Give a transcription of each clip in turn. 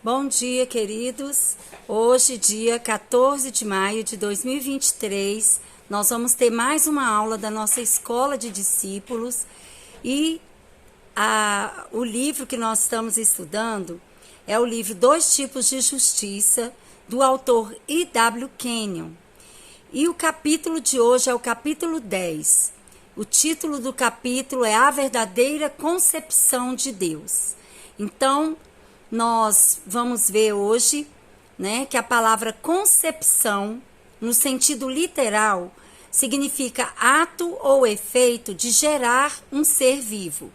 Bom dia, queridos. Hoje, dia 14 de maio de 2023, nós vamos ter mais uma aula da nossa Escola de Discípulos e o livro que nós estamos estudando é o livro Dois Tipos de Justiça, do autor E.W. Kenyon. E o capítulo de hoje é o capítulo 10. O título do capítulo é A Verdadeira Concepção de Deus. Então, nós vamos ver hoje, que a palavra concepção, no sentido literal, significa ato ou efeito de gerar um ser vivo.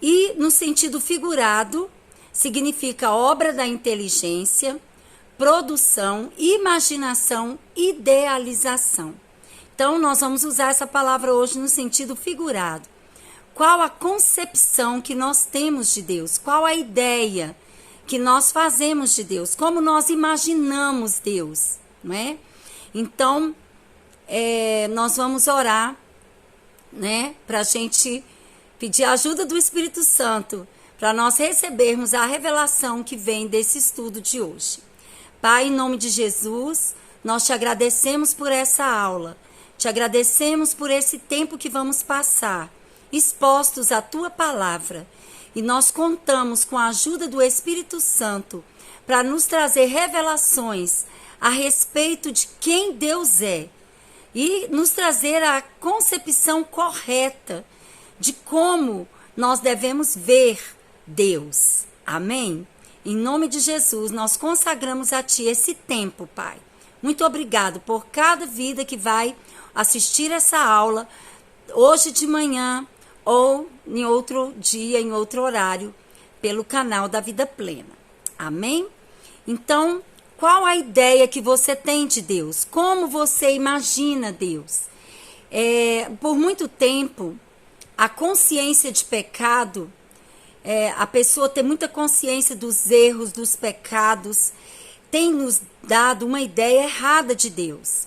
E, no sentido figurado, significa obra da inteligência, produção, imaginação, idealização. Então, nós vamos usar essa palavra hoje no sentido figurado. Qual a concepção que nós temos de Deus? Qual a ideia que nós fazemos de Deus? Como nós imaginamos Deus, não é? Então, nós vamos orar, para a gente pedir a ajuda do Espírito Santo, para nós recebermos a revelação que vem desse estudo de hoje. Pai, em nome de Jesus, nós te agradecemos por essa aula. Te agradecemos por esse tempo que vamos passar, expostos à tua palavra. E nós contamos com a ajuda do Espírito Santo para nos trazer revelações a respeito de quem Deus é e nos trazer a concepção correta de como nós devemos ver Deus. Amém? Em nome de Jesus, nós consagramos a Ti esse tempo, Pai. Muito obrigado por cada vida que vai assistir essa aula hoje de manhã ou em outro dia, em outro horário, pelo canal da Vida Plena. Amém? Então, qual a ideia que você tem de Deus? Como você imagina Deus? Por muito tempo, a consciência de pecado, a pessoa ter muita consciência dos erros, dos pecados, tem nos dado uma ideia errada de Deus.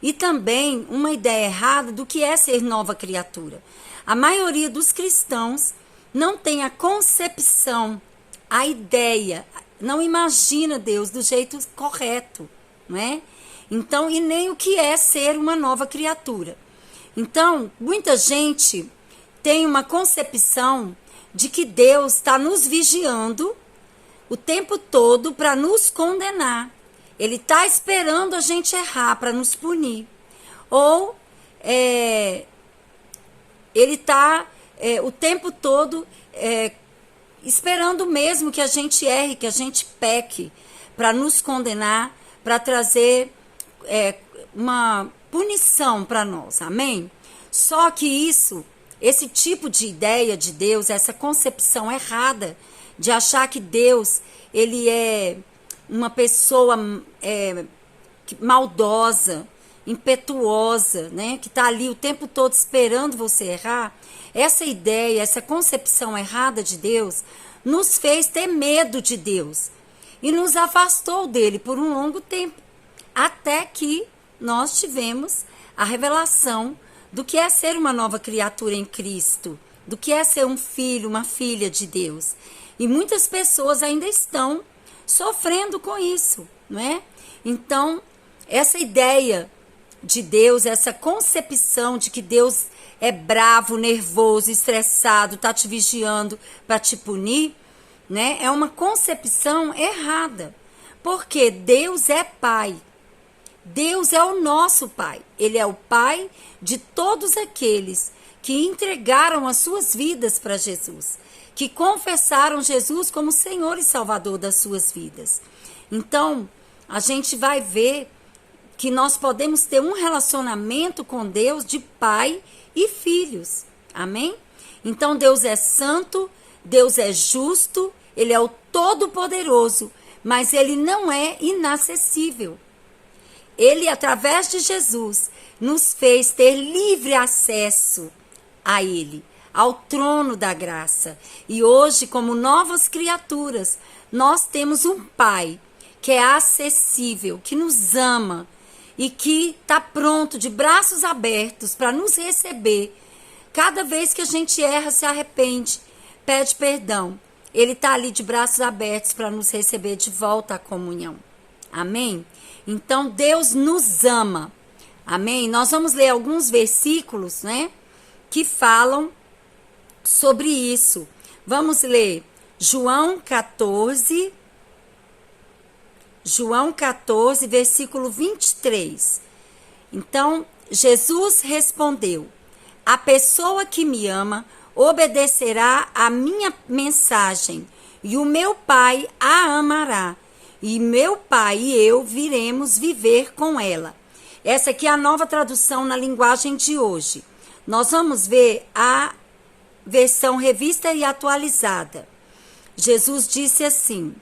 E também uma ideia errada do que é ser nova criatura. A maioria dos cristãos não tem a concepção, a ideia, não imagina Deus do jeito correto, não é? Então, e nem o que é ser uma nova criatura. Então, muita gente tem uma concepção de que Deus está nos vigiando o tempo todo para nos condenar. Ele está esperando a gente errar para nos punir. Ou ele está o tempo todo esperando mesmo que a gente erre, que a gente peque, para nos condenar, para trazer uma punição para nós. Amém? Só que esse tipo de ideia de Deus, essa concepção errada de achar que Deus ele é uma pessoa maldosa, impetuosa, que está ali o tempo todo esperando você errar, essa ideia, essa concepção errada de Deus nos fez ter medo de Deus e nos afastou dele por um longo tempo, até que nós tivemos a revelação do que é ser uma nova criatura em Cristo, do que é ser um filho, uma filha de Deus. E muitas pessoas ainda estão sofrendo com isso, não é? Então, essa ideia de Deus, essa concepção de que Deus é bravo, nervoso, estressado, está te vigiando para te punir, é uma concepção errada. Porque Deus é Pai. Deus é o nosso Pai. Ele é o Pai de todos aqueles que entregaram as suas vidas para Jesus, que confessaram Jesus como Senhor e Salvador das suas vidas. Então, a gente vai ver que nós podemos ter um relacionamento com Deus de pai e filhos. Amém? Então, Deus é santo, Deus é justo, Ele é o Todo-Poderoso, mas Ele não é inacessível. Ele, através de Jesus, nos fez ter livre acesso a Ele, ao trono da graça. E hoje, como novas criaturas, nós temos um Pai que é acessível, que nos ama e que está pronto, de braços abertos, para nos receber. Cada vez que a gente erra, se arrepende, pede perdão, Ele está ali de braços abertos para nos receber de volta à comunhão. Amém? Então, Deus nos ama. Amém? Nós vamos ler alguns versículos, né, que falam sobre isso. Vamos ler João 14, versículo 23. Então, Jesus respondeu: a pessoa que me ama obedecerá à minha mensagem, e o meu Pai a amará, e meu Pai e eu viremos viver com ela. Essa aqui é a nova tradução na linguagem de hoje. Nós vamos ver a versão revista e atualizada. Jesus disse assim,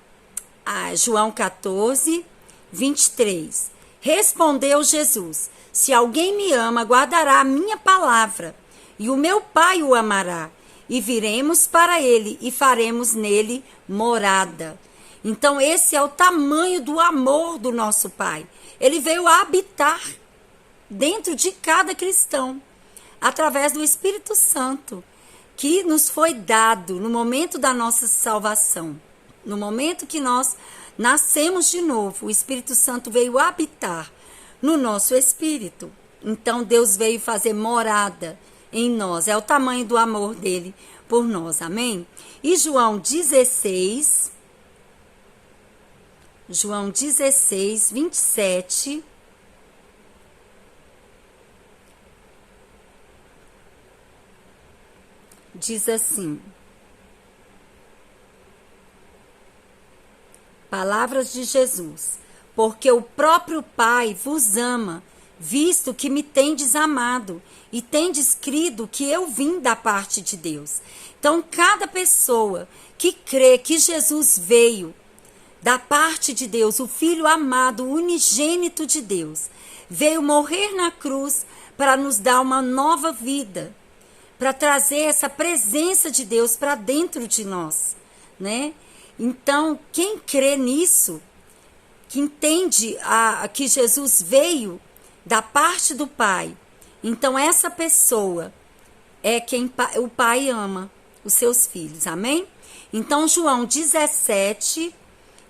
João 14, 23. Respondeu Jesus: se alguém me ama, guardará a minha palavra, e o meu Pai o amará, e viremos para ele e faremos nele morada. Então, esse é o tamanho do amor do nosso Pai. Ele veio habitar dentro de cada cristão, através do Espírito Santo, que nos foi dado no momento da nossa salvação. No momento que nós nascemos de novo, o Espírito Santo veio habitar no nosso espírito. Então, Deus veio fazer morada em nós. É o tamanho do amor dele por nós. Amém? E João 16, 27... diz assim, palavras de Jesus: porque o próprio Pai vos ama, visto que me tendes amado, e tendes crido que eu vim da parte de Deus. Então, cada pessoa que crê que Jesus veio da parte de Deus, o Filho amado, unigênito de Deus, veio morrer na cruz para nos dar uma nova vida, para trazer essa presença de Deus para dentro de nós, né? Então, quem crê nisso, que entende que Jesus veio da parte do Pai, então essa pessoa é quem o Pai ama os seus filhos, amém? Então, João 17,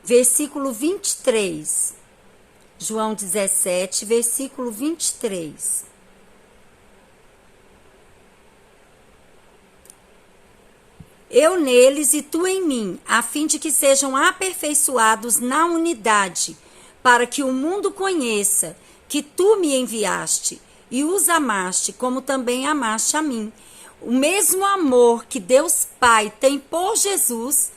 versículo 23. João 17, versículo 23. Eu neles e tu em mim, a fim de que sejam aperfeiçoados na unidade, para que o mundo conheça que tu me enviaste e os amaste, como também amaste a mim. O mesmo amor que Deus Pai tem por Jesus,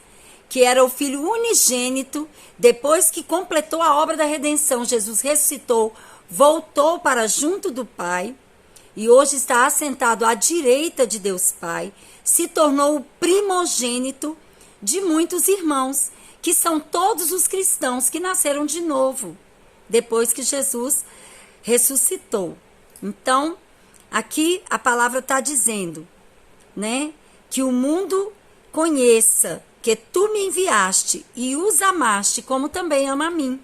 que era o Filho unigênito, depois que completou a obra da redenção, Jesus ressuscitou, voltou para junto do Pai, e hoje está assentado à direita de Deus Pai, se tornou o primogênito de muitos irmãos, que são todos os cristãos que nasceram de novo, depois que Jesus ressuscitou. Então, aqui a palavra está dizendo, né, que o mundo conheça que tu me enviaste e os amaste, como também ama a mim.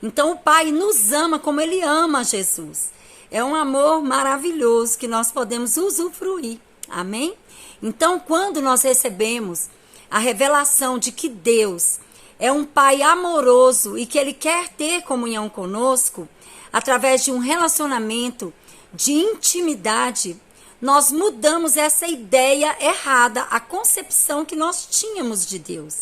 Então, o Pai nos ama como ele ama Jesus. É um amor maravilhoso que nós podemos usufruir. Amém? Então, quando nós recebemos a revelação de que Deus é um Pai amoroso e que Ele quer ter comunhão conosco, através de um relacionamento de intimidade, nós mudamos essa ideia errada, a concepção que nós tínhamos de Deus.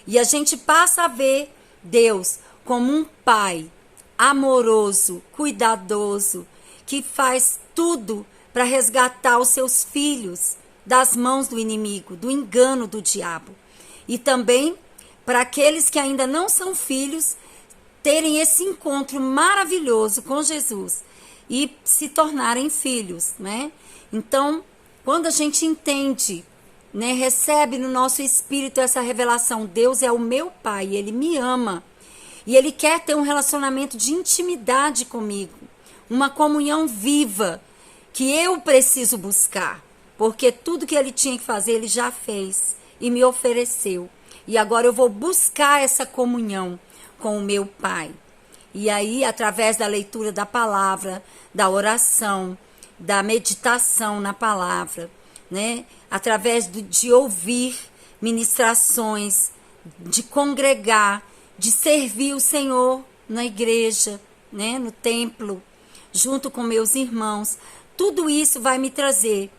E a gente passa a ver Deus como um Pai amoroso, cuidadoso, que faz tudo para resgatar os seus filhos das mãos do inimigo, do engano do diabo. E também para aqueles que ainda não são filhos, terem esse encontro maravilhoso com Jesus e se tornarem filhos, né? Então, quando a gente entende, né, recebe no nosso espírito essa revelação, Deus é o meu Pai, Ele me ama, e Ele quer ter um relacionamento de intimidade comigo, uma comunhão viva, que eu preciso buscar, porque tudo que Ele tinha que fazer, Ele já fez e me ofereceu. E agora eu vou buscar essa comunhão com o meu Pai. E aí, através da leitura da palavra, da oração, da meditação na palavra, né? Através de ouvir ministrações, de congregar, de servir o Senhor na igreja, né, no templo, junto com meus irmãos. Tudo isso vai me trazer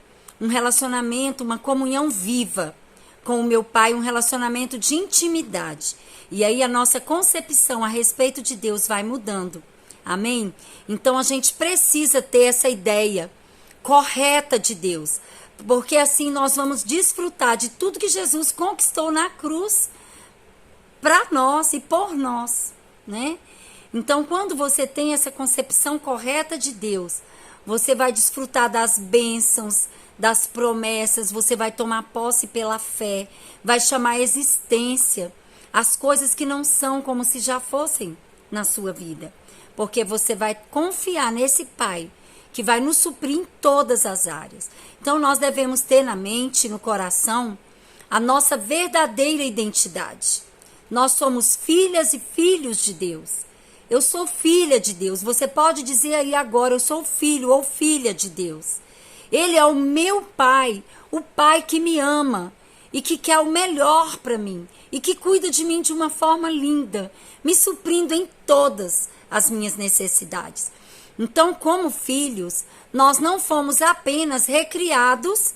um relacionamento, uma comunhão viva com o meu Pai, um relacionamento de intimidade. E aí a nossa concepção a respeito de Deus vai mudando. Amém? Então a gente precisa ter essa ideia correta de Deus, porque assim nós vamos desfrutar de tudo que Jesus conquistou na cruz para nós e por nós, né? Então, quando você tem essa concepção correta de Deus, você vai desfrutar das bênçãos, das promessas, você vai tomar posse pela fé, vai chamar a existência as coisas que não são como se já fossem na sua vida, porque você vai confiar nesse Pai que vai nos suprir em todas as áreas. Então, nós devemos ter na mente, no coração, a nossa verdadeira identidade. Nós somos filhas e filhos de Deus. Eu sou filha de Deus. Você pode dizer aí agora, eu sou filho ou filha de Deus. Ele é o meu Pai, o Pai que me ama e que quer o melhor para mim e que cuida de mim de uma forma linda, me suprindo em todas as minhas necessidades. Então, como filhos, nós não fomos apenas recriados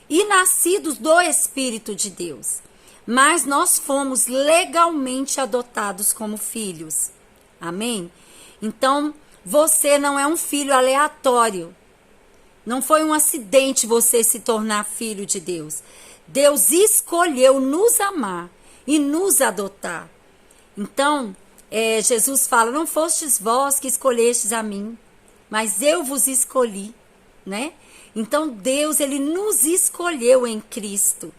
e nascidos do Espírito de Deus, mas nós fomos legalmente adotados como filhos. Amém? Então, você não é um filho aleatório. Não foi um acidente você se tornar filho de Deus. Deus escolheu nos amar e nos adotar. Então, Jesus fala, não fostes vós que escolhestes a mim, mas eu vos escolhi, né? Então, Deus, ele nos escolheu em Cristo.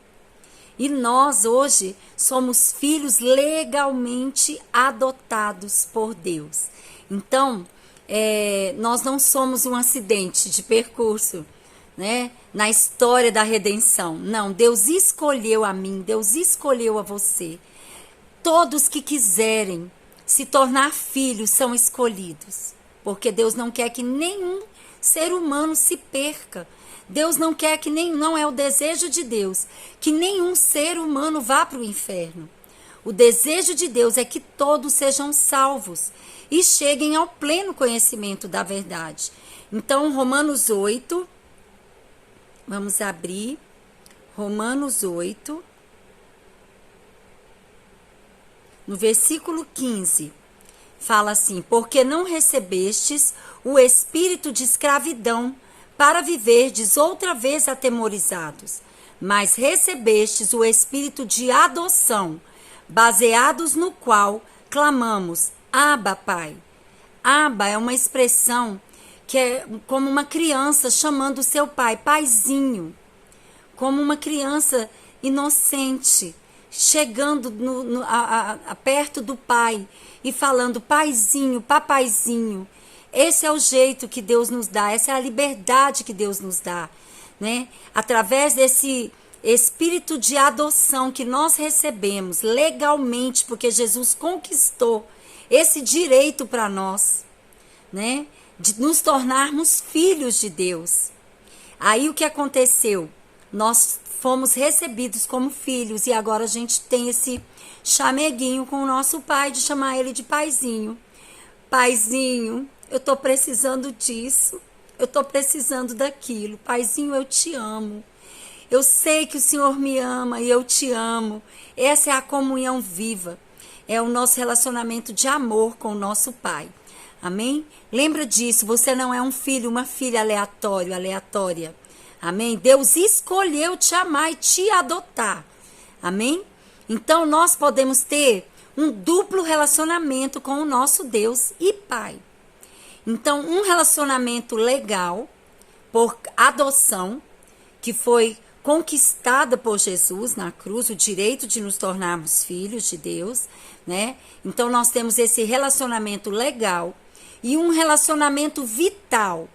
E nós, hoje, somos filhos legalmente adotados por Deus. Então, nós não somos um acidente de percurso, né, na história da redenção. Não, Deus escolheu a mim, Deus escolheu a você. Todos que quiserem se tornar filhos são escolhidos, porque Deus não quer que nenhum ser humano se perca. Deus não quer que não é o desejo de Deus que nenhum ser humano vá para o inferno. O desejo de Deus é que todos sejam salvos e cheguem ao pleno conhecimento da verdade. Então, Romanos 8, vamos abrir, Romanos 8, no versículo 15, fala assim, porque não recebestes o espírito de escravidão para viverdes outra vez atemorizados, mas recebestes o espírito de adoção, baseados no qual clamamos, Abba, Pai. Abba é uma expressão que é como uma criança chamando o seu pai, paizinho, como uma criança inocente, chegando perto do pai e falando, paizinho, papaizinho. Esse é o jeito que Deus nos dá, essa é a liberdade que Deus nos dá, né? Através desse espírito de adoção que nós recebemos legalmente, porque Jesus conquistou esse direito para nós, né? De nos tornarmos filhos de Deus. Aí o que aconteceu? Nós fomos recebidos como filhos e agora a gente tem esse chameguinho com o nosso pai, de chamar ele de paizinho. Paizinho, eu estou precisando disso, eu estou precisando daquilo. Paizinho, eu te amo. Eu sei que o Senhor me ama e eu te amo. Essa é a comunhão viva. É o nosso relacionamento de amor com o nosso Pai. Amém? Lembra disso, você não é um filho, uma filha aleatória. Amém? Deus escolheu te amar e te adotar. Amém? Então, nós podemos ter um duplo relacionamento com o nosso Deus e Pai. Então, um relacionamento legal, por adoção, que foi conquistada por Jesus na cruz, o direito de nos tornarmos filhos de Deus, né? Então, nós temos esse relacionamento legal e um relacionamento vital,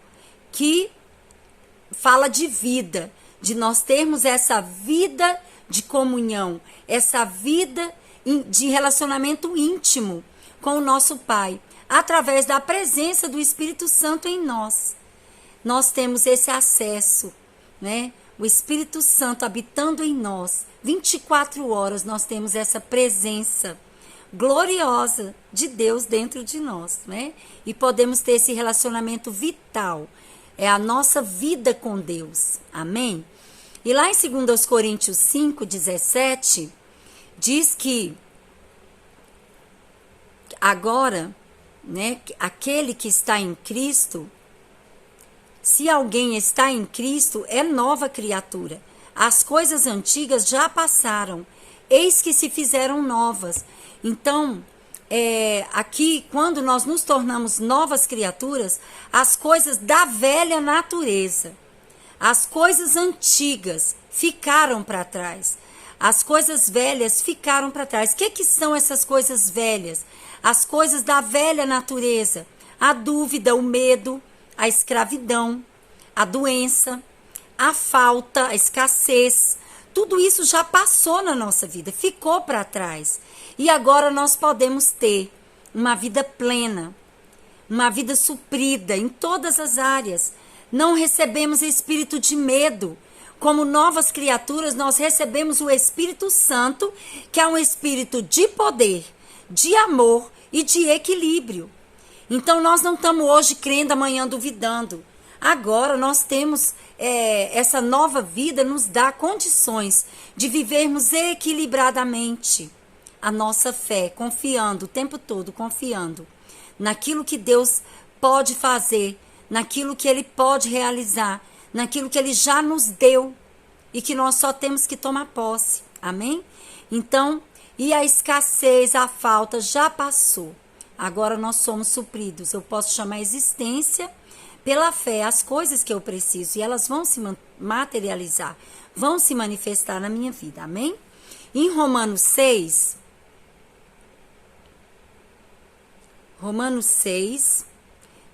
que fala de vida, de nós termos essa vida de comunhão, essa vida de relacionamento íntimo com o nosso Pai, através da presença do Espírito Santo em nós. Nós temos esse acesso, né? o Espírito Santo habitando em nós, 24 horas nós temos essa presença gloriosa de Deus dentro de nós, né? E podemos ter esse relacionamento vital, é a nossa vida com Deus, amém? E lá em 2 Coríntios 5:17, diz que agora, né, aquele que está em Cristo, se alguém está em Cristo, é nova criatura. As coisas antigas já passaram, eis que se fizeram novas. Então, aqui, quando nós nos tornamos novas criaturas, as coisas da velha natureza, as coisas antigas ficaram para trás. As coisas velhas ficaram para trás. O que são essas coisas velhas? As coisas da velha natureza. A dúvida, o medo, a escravidão, a doença, a falta, a escassez. Tudo isso já passou na nossa vida, ficou para trás. E agora nós podemos ter uma vida plena, uma vida suprida em todas as áreas. Não recebemos espírito de medo. Como novas criaturas, nós recebemos o Espírito Santo, que é um espírito de poder, de amor e de equilíbrio. Então, nós não estamos hoje crendo, amanhã duvidando. Agora, nós temos essa nova vida, nos dá condições de vivermos equilibradamente a nossa fé, confiando o tempo todo, confiando naquilo que Deus pode fazer, naquilo que Ele pode realizar, naquilo que Ele já nos deu e que nós só temos que tomar posse. Amém? Então, e a escassez, a falta já passou. Agora nós somos supridos. Eu posso chamar a existência pela fé as coisas que eu preciso e elas vão se materializar, vão se manifestar na minha vida. Amém? Em Romanos 6,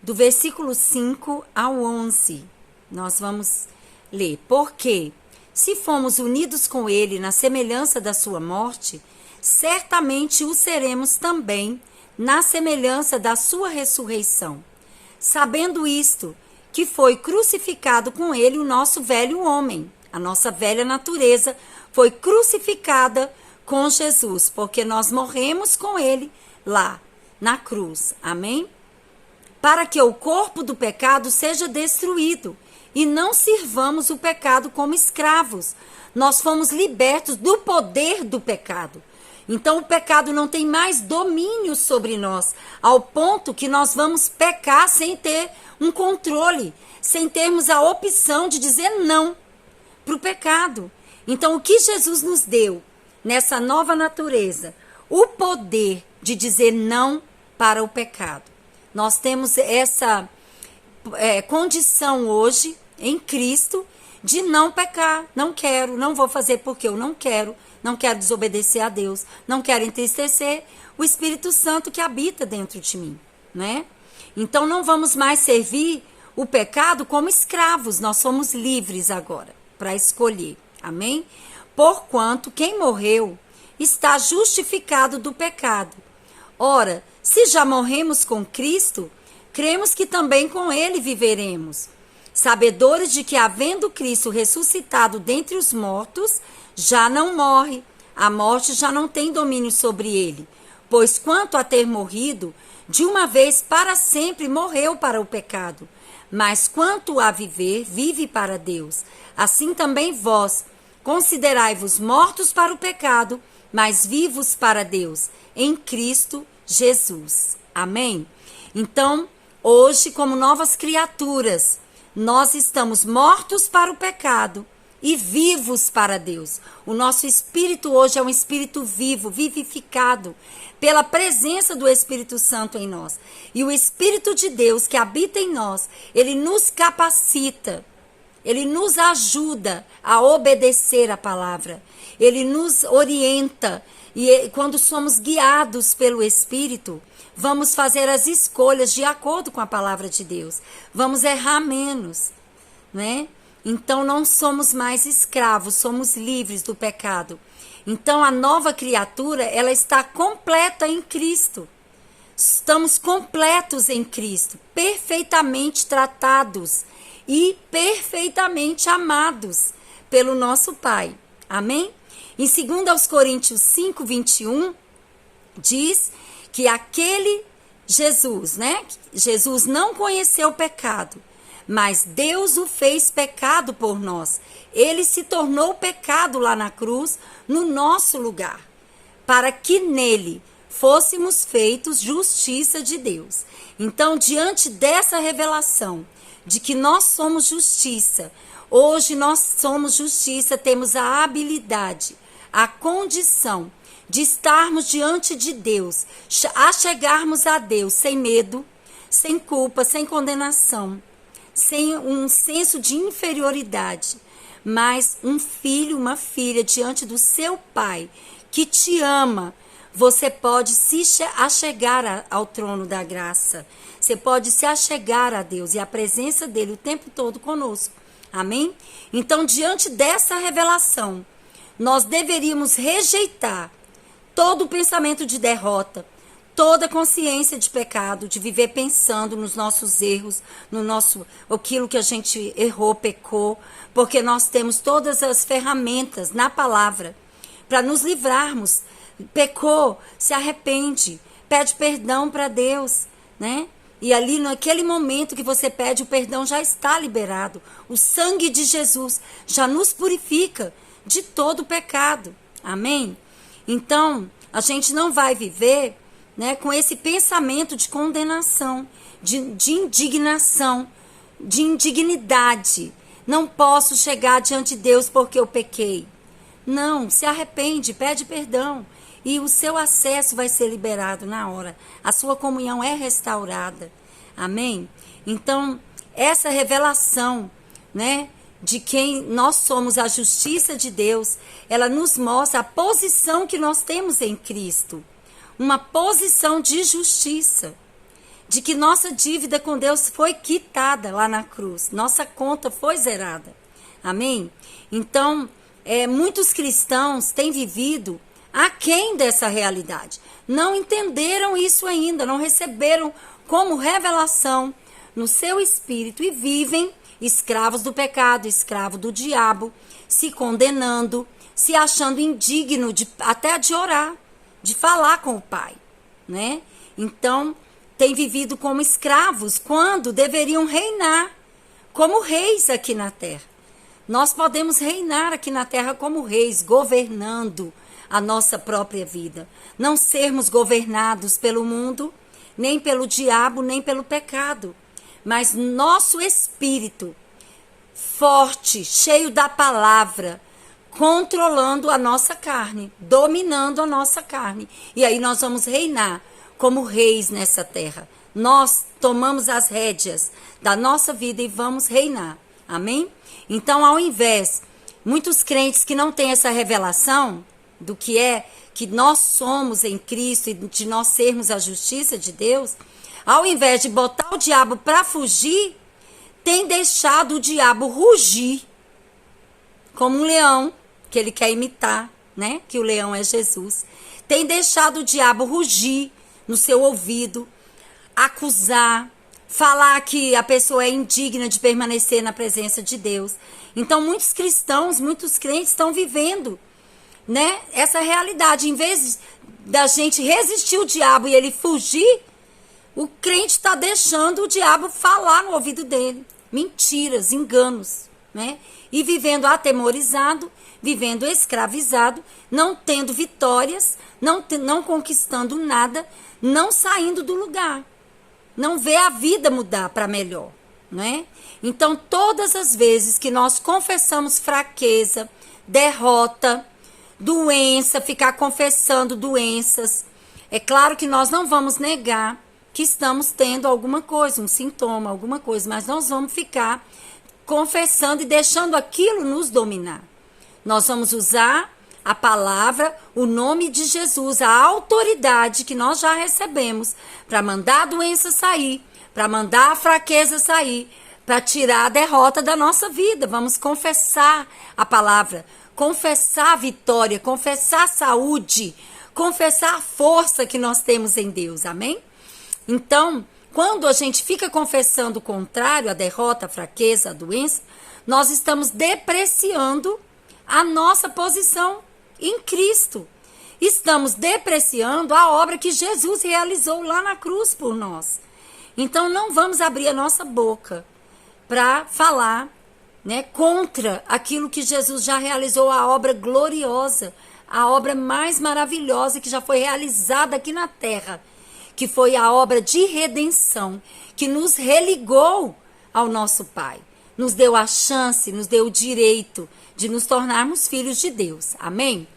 do versículo 5 ao 11, nós vamos ler. Porque, se fomos unidos com ele na semelhança da sua morte, certamente o seremos também na semelhança da sua ressurreição. Sabendo isto, que foi crucificado com ele o nosso velho homem, a nossa velha natureza foi crucificada com Jesus, porque nós morremos com ele lá na cruz. Amém? Para que o corpo do pecado seja destruído e não sirvamos o pecado como escravos. Nós fomos libertos do poder do pecado. Então o pecado não tem mais domínio sobre nós, ao ponto que nós vamos pecar sem ter um controle, sem termos a opção de dizer não para o pecado. Então o que Jesus nos deu nessa nova natureza? O poder de dizer não para o pecado. Nós temos essa condição hoje em Cristo de não pecar. Não quero, não vou fazer porque eu não quero desobedecer a Deus, não quero entristecer o Espírito Santo que habita dentro de mim, né? Então não vamos mais servir o pecado como escravos, nós somos livres agora para escolher, amém? Porquanto quem morreu está justificado do pecado. Ora, se já morremos com Cristo, cremos que também com ele viveremos, sabedores de que, havendo Cristo ressuscitado dentre os mortos, já não morre, a morte já não tem domínio sobre ele, pois quanto a ter morrido, de uma vez para sempre morreu para o pecado, mas quanto a viver, vive para Deus. Assim também vós, considerai-vos mortos para o pecado, mas vivos para Deus, em Cristo Jesus. Amém? Então, hoje, como novas criaturas, nós estamos mortos para o pecado e vivos para Deus. O nosso espírito hoje é um espírito vivo, vivificado pela presença do Espírito Santo em nós. E o Espírito de Deus que habita em nós, ele nos capacita, ele nos ajuda a obedecer a palavra, ele nos orienta. E quando somos guiados pelo Espírito, vamos fazer as escolhas de acordo com a palavra de Deus. Vamos errar menos, né? Então não somos mais escravos, somos livres do pecado. Então a nova criatura, ela está completa em Cristo. Estamos completos em Cristo, perfeitamente tratados e perfeitamente amados pelo nosso Pai. Amém? Em 2 Coríntios 5, 21, diz que aquele Jesus, né? Jesus não conheceu o pecado, mas Deus o fez pecado por nós. Ele se tornou pecado lá na cruz, no nosso lugar, para que nele fôssemos feitos justiça de Deus. Então, diante dessa revelação de que nós somos justiça, hoje nós somos justiça, temos a habilidade, a condição de estarmos diante de Deus, a chegarmos a Deus sem medo, sem culpa, sem condenação, sem um senso de inferioridade, mas um filho, uma filha diante do seu Pai que te ama. Você pode se achegar ao trono da graça. Você pode se achegar a Deus e a presença dele o tempo todo conosco. Amém? Então, diante dessa revelação, nós deveríamos rejeitar todo o pensamento de derrota, toda consciência de pecado, de viver pensando nos nossos erros, aquilo que a gente errou, pecou, porque nós temos todas as ferramentas na palavra para nos livrarmos. Pecou, se arrepende, pede perdão para Deus, né? E ali naquele momento que você pede, o perdão já está liberado. O sangue de Jesus já nos purifica de todo o pecado. Amém? Então, a gente não vai viver, né, com esse pensamento de condenação, de indignação, de indignidade. Não posso chegar diante de Deus porque eu pequei. Não, se arrepende, pede perdão. E o seu acesso vai ser liberado na hora. A sua comunhão é restaurada. Amém? Então, essa revelação, né, de quem nós somos, a justiça de Deus, ela nos mostra a posição que nós temos em Cristo. Uma posição de justiça. De que nossa dívida com Deus foi quitada lá na cruz. Nossa conta foi zerada. Amém? Então, muitos cristãos têm vivido aquém dessa realidade. Não entenderam isso ainda, não receberam como revelação no seu espírito e vivem escravos do pecado, escravos do diabo, se condenando, se achando indigno até de orar, de falar com o Pai, né? Então, tem vivido como escravos quando deveriam reinar como reis aqui na terra. Nós podemos reinar aqui na terra como reis, governando a nossa própria vida. Não sermos governados pelo mundo, nem pelo diabo, nem pelo pecado. Mas nosso espírito forte, cheio da palavra, controlando a nossa carne, dominando a nossa carne. E aí nós vamos reinar como reis nessa terra. Nós tomamos as rédeas da nossa vida e vamos reinar. Amém? Então, ao invés, muitos crentes que não têm essa revelação do que é que nós somos em Cristo e de nós sermos a justiça de Deus, ao invés de botar o diabo para fugir, tem deixado o diabo rugir como um leão, que ele quer imitar, né? Que o leão é Jesus. Tem deixado o diabo rugir no seu ouvido, acusar, falar que a pessoa é indigna de permanecer na presença de Deus. Então, muitos cristãos, muitos crentes estão vivendo, né, essa realidade. Em vez da gente resistir ao diabo e ele fugir, o crente está deixando o diabo falar no ouvido dele. Mentiras, enganos, né? E vivendo atemorizado, vivendo escravizado, não tendo vitórias, não conquistando nada, não saindo do lugar. Não vê a vida mudar para melhor, né? Então, todas as vezes que nós confessamos fraqueza, derrota, doença, ficar confessando doenças, é claro que nós não vamos negar que estamos tendo alguma coisa, um sintoma, alguma coisa, mas nós vamos ficar confessando e deixando aquilo nos dominar. Nós vamos usar a palavra, o nome de Jesus, a autoridade que nós já recebemos para mandar a doença sair, para mandar a fraqueza sair, para tirar a derrota da nossa vida. Vamos confessar a palavra, confessar a vitória, confessar a saúde, confessar a força que nós temos em Deus. Amém? Então, Quando a gente fica confessando o contrário, a derrota, a fraqueza, a doença, nós estamos depreciando a nossa posição em Cristo. Estamos depreciando a obra que Jesus realizou lá na cruz por nós. Então não vamos abrir a nossa boca para falar, né, contra aquilo que Jesus já realizou, a obra gloriosa, a obra mais maravilhosa que já foi realizada aqui na terra, que foi a obra de redenção, que nos religou ao nosso Pai, nos deu a chance, nos deu o direito de nos tornarmos filhos de Deus. Amém?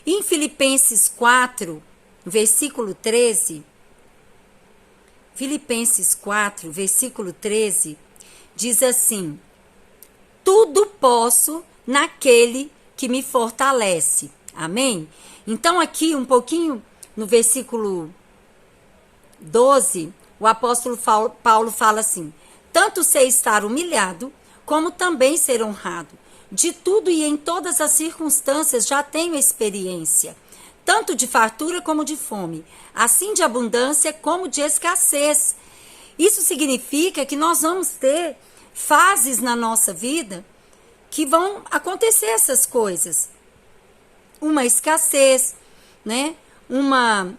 Em Filipenses 4, versículo 13, Filipenses 4, versículo 13, diz assim: tudo posso naquele que me fortalece. Amém? Então aqui um pouquinho no versículo 12, o apóstolo Paulo fala assim: tanto sei estar humilhado, como também ser honrado. De tudo e em todas as circunstâncias já tenho experiência, tanto de fartura como de fome, assim de abundância como de escassez. Isso significa que nós vamos ter fases na nossa vida que vão acontecer essas coisas. Uma escassez, né? Uma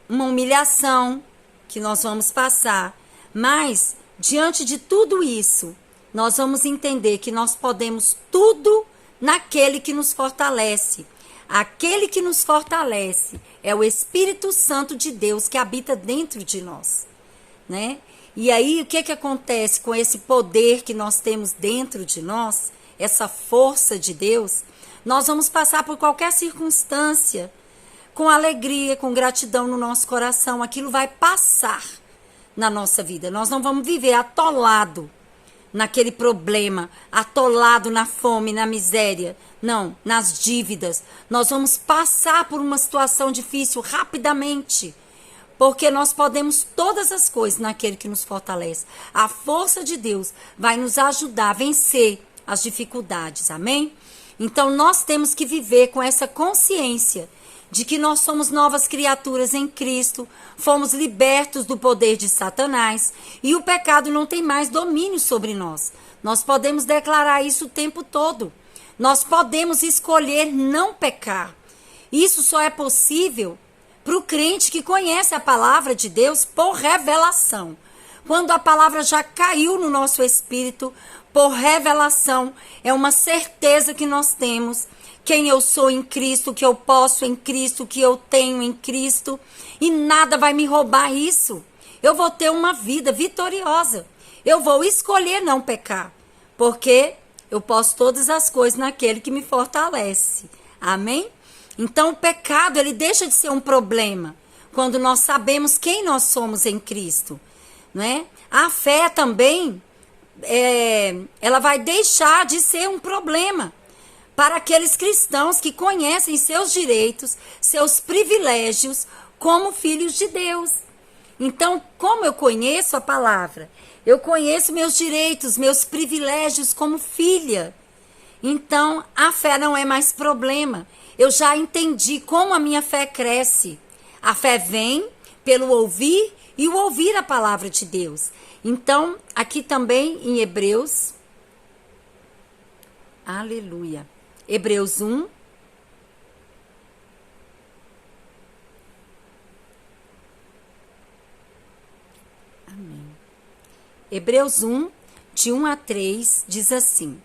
humilhação que nós vamos passar. Mas, diante de tudo isso, nós vamos entender que nós podemos tudo naquele que nos fortalece. Aquele que nos fortalece é o Espírito Santo de Deus que habita dentro de nós, né? E aí, o que acontece com esse poder que nós temos dentro de nós, essa força de Deus? Nós vamos passar por qualquer circunstância, com alegria, com gratidão no nosso coração. Aquilo vai passar na nossa vida. Nós não vamos viver atolado naquele problema, atolado na fome, na miséria. Não, nas dívidas. Nós vamos passar por uma situação difícil rapidamente, porque nós podemos todas as coisas naquele que nos fortalece. A força de Deus vai nos ajudar a vencer as dificuldades, amém? Então nós temos que viver com essa consciência de que nós somos novas criaturas em Cristo, fomos libertos do poder de Satanás e o pecado não tem mais domínio sobre nós. Nós podemos declarar isso o tempo todo. Nós podemos escolher não pecar. Isso só é possível para o crente que conhece a palavra de Deus por revelação. Quando a palavra já caiu no nosso espírito, por revelação, é uma certeza que nós temos. Quem eu sou em Cristo, o que eu posso em Cristo, o que eu tenho em Cristo. E nada vai me roubar isso. Eu vou ter uma vida vitoriosa. Eu vou escolher não pecar. Porque eu posso todas as coisas naquele que me fortalece. Amém? Então o pecado, ele deixa de ser um problema quando nós sabemos quem nós somos em Cristo, né? A fé também, ela vai deixar de ser um problema para aqueles cristãos que conhecem seus direitos, seus privilégios como filhos de Deus. Então, como eu conheço a palavra, eu conheço meus direitos, meus privilégios como filha. Então, a fé não é mais problema. Eu já entendi como a minha fé cresce. A fé vem pelo ouvir e o ouvir a palavra de Deus. Então, aqui também em Hebreus, aleluia, Hebreus 1, amém. Hebreus 1, de 1 a 3, diz assim: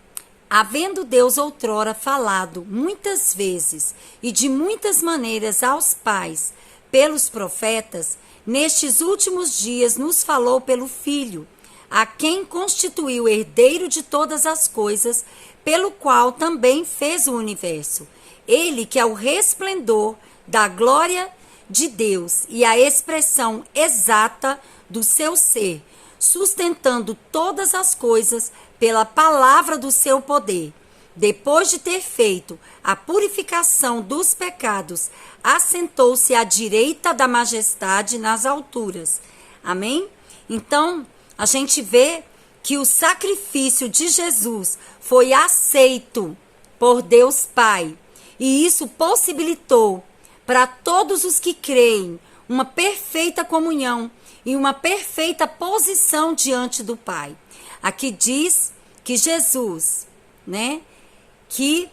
havendo Deus outrora falado muitas vezes e de muitas maneiras aos pais pelos profetas, nestes últimos dias nos falou pelo Filho, a quem constituiu herdeiro de todas as coisas, pelo qual também fez o universo. Ele que é o resplendor da glória de Deus e a expressão exata do seu ser, sustentando todas as coisas pela palavra do seu poder. Depois de ter feito a purificação dos pecados, assentou-se à direita da majestade nas alturas. Amém? Então, a gente vê que o sacrifício de Jesus foi aceito por Deus Pai. E isso possibilitou para todos os que creem uma perfeita comunhão e uma perfeita posição diante do Pai. Aqui diz que Jesus, né, que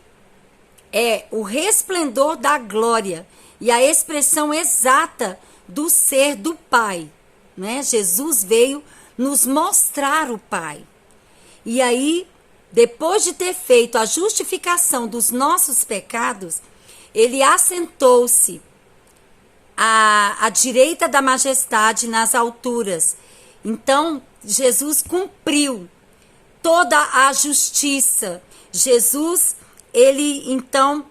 é o resplendor da glória e a expressão exata do ser do Pai, né? Jesus veio nos mostrar o Pai. E aí, depois de ter feito a justificação dos nossos pecados, ele assentou-se à direita da majestade nas alturas. Então, Jesus cumpriu toda a justiça. Jesus, ele então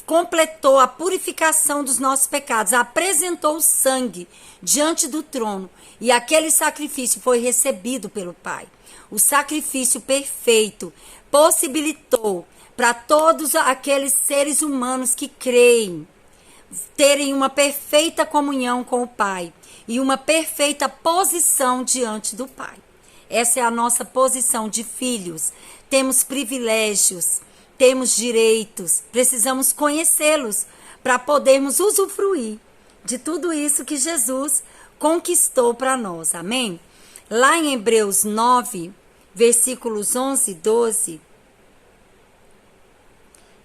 completou a purificação dos nossos pecados, apresentou o sangue diante do trono e aquele sacrifício foi recebido pelo Pai. O sacrifício perfeito possibilitou para todos aqueles seres humanos que creem terem uma perfeita comunhão com o Pai e uma perfeita posição diante do Pai. Essa é a nossa posição de filhos. Temos privilégios, temos direitos, precisamos conhecê-los para podermos usufruir de tudo isso que Jesus conquistou para nós. Amém? Lá em Hebreus 9, versículos 11 e 12.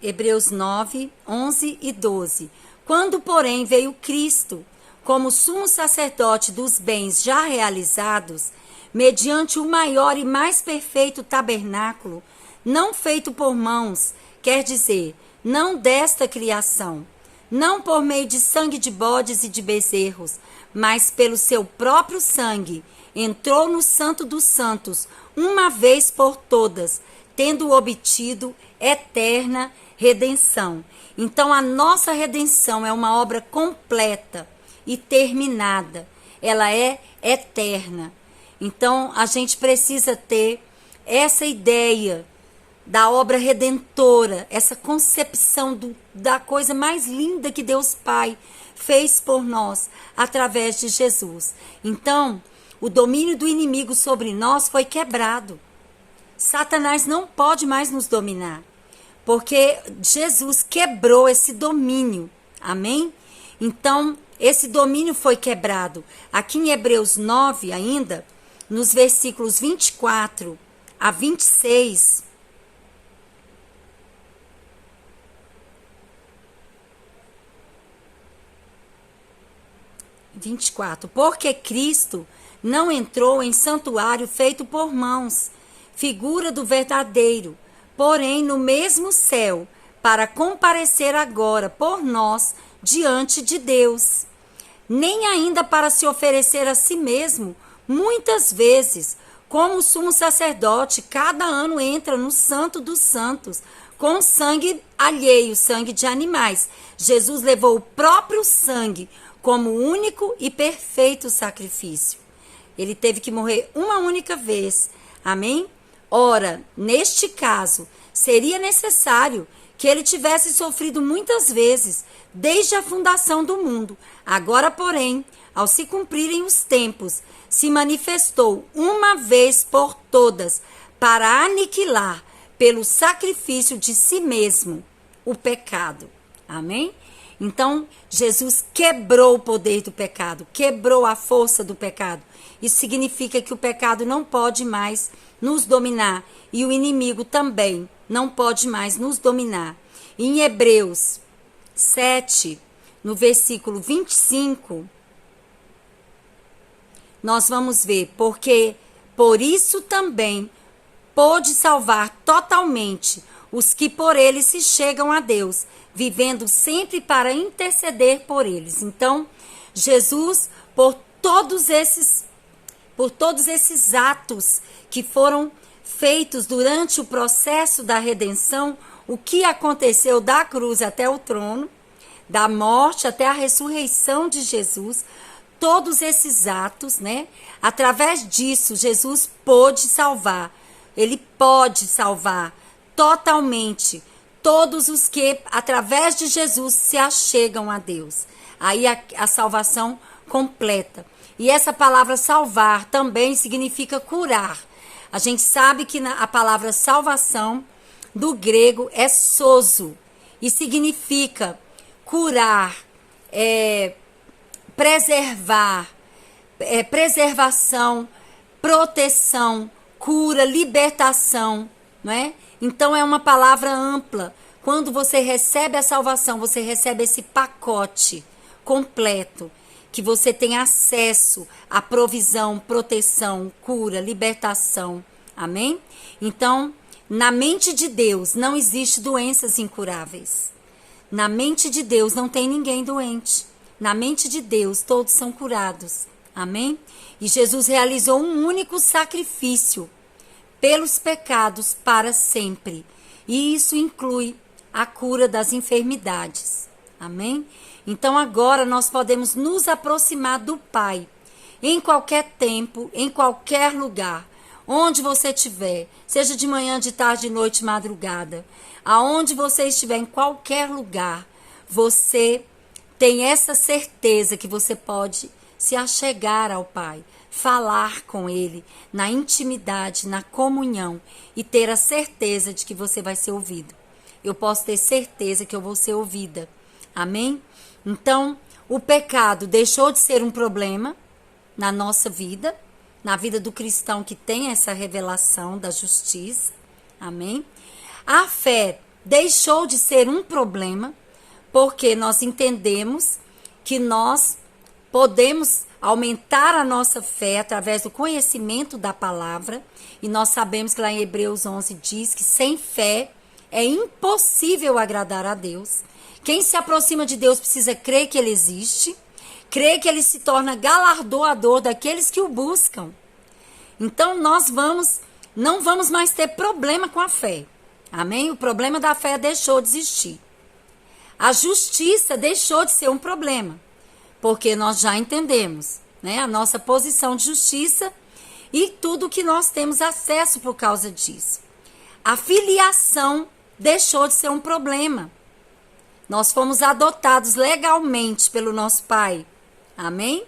Hebreus 9, 11 e 12. Quando, porém, veio Cristo, como sumo sacerdote dos bens já realizados, mediante o maior e mais perfeito tabernáculo, não feito por mãos, quer dizer, não desta criação, não por meio de sangue de bodes e de bezerros, mas pelo seu próprio sangue, entrou no Santo dos Santos, uma vez por todas, tendo obtido eterna redenção. Então, a nossa redenção é uma obra completa e terminada. Ela é eterna. Então, a gente precisa ter essa ideia da obra redentora, essa concepção da coisa mais linda que Deus Pai fez por nós através de Jesus. Então, o domínio do inimigo sobre nós foi quebrado. Satanás não pode mais nos dominar, porque Jesus quebrou esse domínio. Amém? Então, esse domínio foi quebrado. Aqui em Hebreus 9 ainda, nos versículos 24 a 26, porque Cristo não entrou em santuário feito por mãos, figura do verdadeiro, porém no mesmo céu, para comparecer agora por nós diante de Deus. Nem ainda para se oferecer a si mesmo, muitas vezes, como o sumo sacerdote, cada ano entra no Santo dos Santos, com sangue alheio, sangue de animais. Jesus levou o próprio sangue como único e perfeito sacrifício. Ele teve que morrer uma única vez. Amém? Ora, neste caso, seria necessário que ele tivesse sofrido muitas vezes, desde a fundação do mundo. Agora, porém, ao se cumprirem os tempos, se manifestou uma vez por todas, para aniquilar, pelo sacrifício de si mesmo, o pecado. Amém? Então, Jesus quebrou o poder do pecado, quebrou a força do pecado. Isso significa que o pecado não pode mais nos dominar e o inimigo também não pode mais nos dominar. Em Hebreus 7, no versículo 25, nós vamos ver, porque por isso também pôde salvar totalmente os que por ele se chegam a Deus, vivendo sempre para interceder por eles. Então, Jesus, por todos esses atos que foram feitos durante o processo da redenção, o que aconteceu da cruz até o trono, da morte até a ressurreição de Jesus, todos esses atos, né? Através disso, Jesus pôde salvar. Ele pode salvar totalmente todos os que, através de Jesus, se achegam a Deus. Aí a salvação completa. E essa palavra salvar também significa curar. A gente sabe que a palavra salvação do grego é sozo e significa curar, preservar, preservação, proteção, cura, libertação, não é? Então é uma palavra ampla. Quando você recebe a salvação, você recebe esse pacote completo, que você tem acesso à provisão, proteção, cura, libertação. Amém? Então, na mente de Deus não existe doenças incuráveis. Na mente de Deus não tem ninguém doente. Na mente de Deus todos são curados. Amém? E Jesus realizou um único sacrifício pelos pecados para sempre. E isso inclui a cura das enfermidades. Amém? Então agora nós podemos nos aproximar do Pai em qualquer tempo, em qualquer lugar, onde você estiver, seja de manhã, de tarde, de noite, madrugada, aonde você estiver, em qualquer lugar, você tem essa certeza que você pode se achegar ao Pai, falar com Ele na intimidade, na comunhão e ter a certeza de que você vai ser ouvido. Eu posso ter certeza que eu vou ser ouvida. Amém? Então, o pecado deixou de ser um problema na nossa vida, na vida do cristão que tem essa revelação da justiça. Amém? A fé deixou de ser um problema, porque nós entendemos que nós podemos aumentar a nossa fé através do conhecimento da palavra, e nós sabemos que lá em Hebreus 11 diz que sem fé é impossível agradar a Deus. Quem se aproxima de Deus precisa crer que Ele existe, crer que Ele se torna galardoador daqueles que o buscam. Então nós não vamos mais ter problema com a fé. Amém? O problema da fé deixou de existir. A justiça deixou de ser um problema, porque nós já entendemos, né, a nossa posição de justiça e tudo que nós temos acesso por causa disso. A filiação deixou de ser um problema. Nós fomos adotados legalmente pelo nosso Pai. Amém?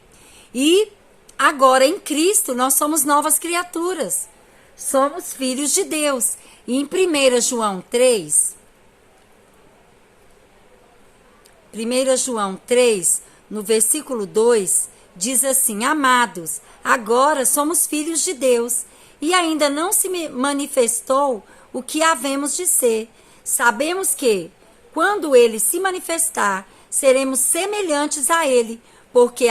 E agora em Cristo nós somos novas criaturas. Somos filhos de Deus. E em 1 João 3, no versículo 2, diz assim: Amados, agora somos filhos de Deus, e ainda não se manifestou o que havemos de ser. Sabemos que, quando Ele se manifestar, seremos semelhantes a Ele, porque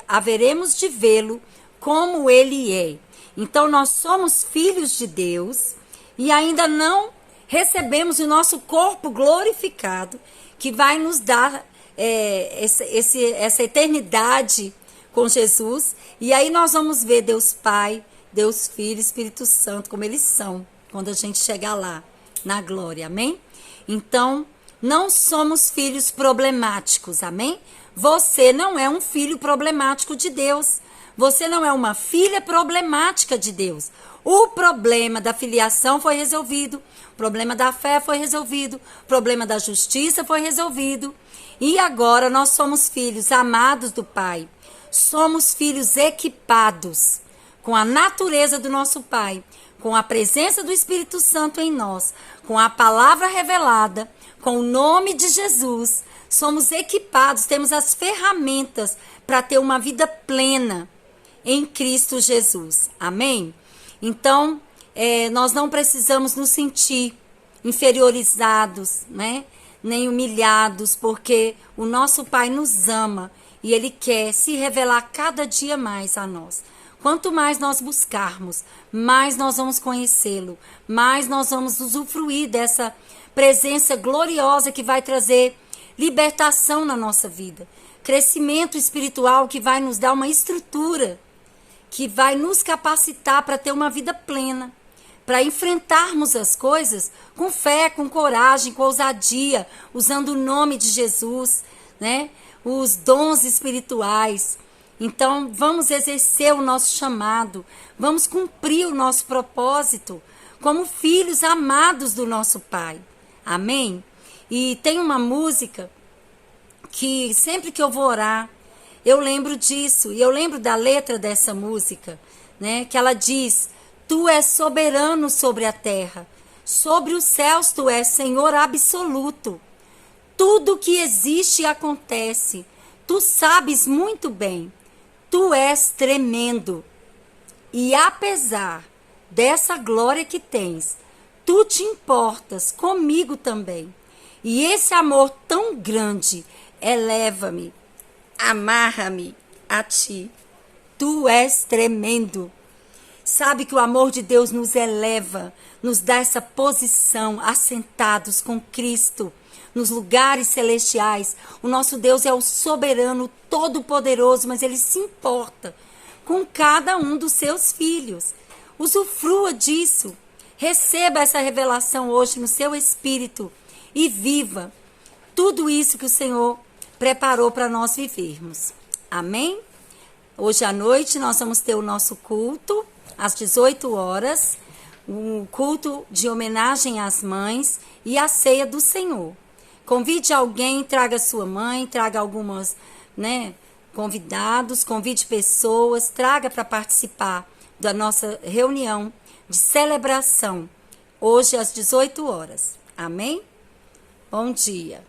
haveremos de vê-lo como Ele é. Então, nós somos filhos de Deus e ainda não recebemos o nosso corpo glorificado, que vai nos dar essa eternidade com Jesus. E aí nós vamos ver Deus Pai, Deus Filho, Espírito Santo, como eles são, quando a gente chegar lá, na glória. Amém? Então, não somos filhos problemáticos. Amém? Você não é um filho problemático de Deus. Você não é uma filha problemática de Deus. O problema da filiação foi resolvido. O problema da fé foi resolvido. O problema da justiça foi resolvido. E agora nós somos filhos amados do Pai. Somos filhos equipados com a natureza do nosso Pai, com a presença do Espírito Santo em nós, com a palavra revelada, com o nome de Jesus. Somos equipados, temos as ferramentas para ter uma vida plena em Cristo Jesus. Amém? Então, nós não precisamos nos sentir inferiorizados, né? Nem humilhados, porque o nosso Pai nos ama e Ele quer se revelar cada dia mais a nós. Quanto mais nós buscarmos, mais nós vamos conhecê-lo, mais nós vamos usufruir dessa presença gloriosa que vai trazer libertação na nossa vida, crescimento espiritual que vai nos dar uma estrutura, que vai nos capacitar para ter uma vida plena, para enfrentarmos as coisas com fé, com coragem, com ousadia, usando o nome de Jesus, né? Os dons espirituais. Então, vamos exercer o nosso chamado, vamos cumprir o nosso propósito como filhos amados do nosso Pai. Amém? E tem uma música que sempre que eu vou orar, eu lembro disso, e eu lembro da letra dessa música, né? Que ela diz: Tu és soberano sobre a terra, sobre os céus tu és Senhor absoluto. Tudo que existe e acontece, Tu sabes muito bem, tu és tremendo. E apesar dessa glória que tens, tu te importas comigo também. E esse amor tão grande eleva-me, amarra-me a ti. Tu és tremendo. Sabe que o amor de Deus nos eleva, nos dá essa posição, assentados com Cristo, nos lugares celestiais. O nosso Deus é o soberano, todo-poderoso, mas Ele se importa com cada um dos seus filhos. Usufrua disso. Receba essa revelação hoje no seu espírito e viva tudo isso que o Senhor preparou para nós vivermos. Amém? Hoje à noite nós vamos ter o nosso culto, às 18 horas, um culto de homenagem às mães e a ceia do Senhor. Convide alguém, traga sua mãe, traga algumas, convidados, convide pessoas, traga para participar da nossa reunião de celebração, hoje às 18 horas. Amém? Bom dia.